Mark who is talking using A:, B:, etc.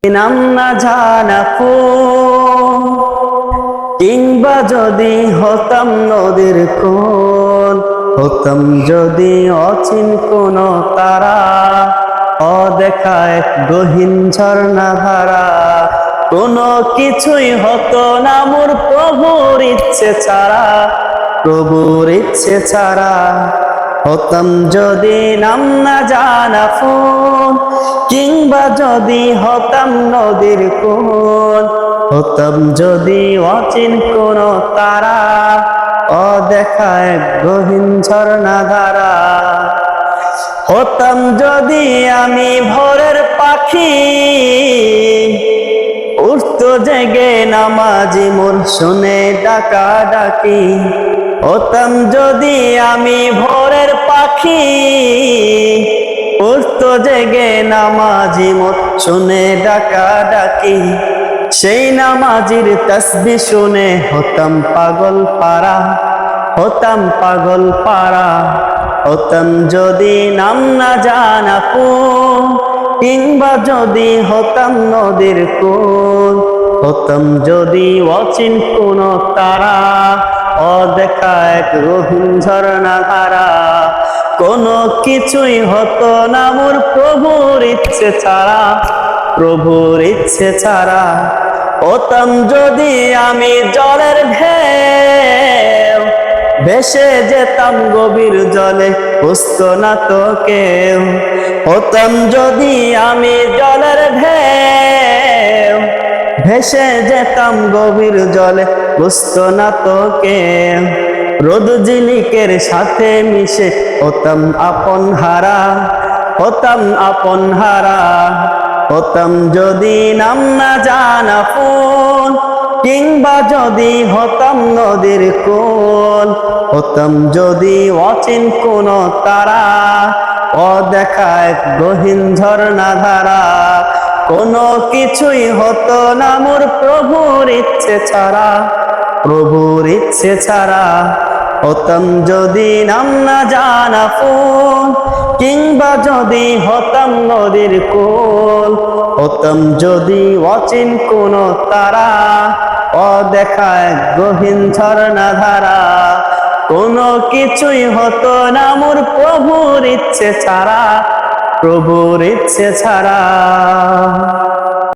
A: নাম না জানা কিংবা যদি হতাম নদীর কোন, হতাম যদি অচিন কোন তারা, অদেখা এক গহীন ঝর্ণা ধারা। কোনো কিছুই হতো না মোর প্রভুর ইচ্ছে ছাড়া, প্রভুর ইচ্ছে ছাড়া। হতাম যদি নাম না জানা কিংবা যদি হতাম নদীর কোন, হতাম যদি অচিন কোন তারা, অদেখা এক গহীন ঝর্ণা ধারা। হতাম যদি আমি ভোরের পাখি, উঠতো জেগে নামাজি মোর শুনে ডাকা ডাকি। হতাম যদি আমি ভোরের পাখি, উঠতো জেগে নামাজি মোর শুনে ডাকা ডাকি। সেই নামাজির তাসবিহ শুনে হতাম পাগল পারা, হতাম পাগল পারা। হতাম যদি নাম না জানা কিংবা যদি হতাম নদীর কোন, হতাম যদি অচিন কোন তারা, অদেখা এক গহীন ঝর্ণা ধারা। কোনো কিছুই হতো না মোর প্রভুর ইচ্ছে ছাড়া, প্রভুর ইচ্ছে ছাড়া। হতাম যদি আমি জলের ঢেউ, ভেসে যেতাম গভীর জলে বুঝতো না তো কেউ। হতাম যদি আমি জলের ঢেউ, ভেসে যেতাম গভীর জলে বুঝতো না তো কেউ। রোদ ঝিলিকের সাথে মিশে হতাম আপন হারা, হতাম আপন হারা। হতাম যদি নাম না জানা কিংবা যদি হতাম নদীর কোন, হতাম যদি অচিন কোন তারা, অদেখা এক গহীন ঝর্ণা ধারা। কোনো কিছুই হতো না মোর প্রভুর ইচ্ছে ছাড়া, প্রভুর ইচ্ছে ছাড়া। হতাম যদি নাম না জানা কিংবা যদি হতাম নদীর কোল, হতাম যদি অচিন কোন তারা, অদেখা এক গহীন ঝর্ণা ধারা। কোনো কিছুই হতো না মোর প্রভুর ইচ্ছে ছাড়া, প্রভুর ইচ্ছে ছাড়া।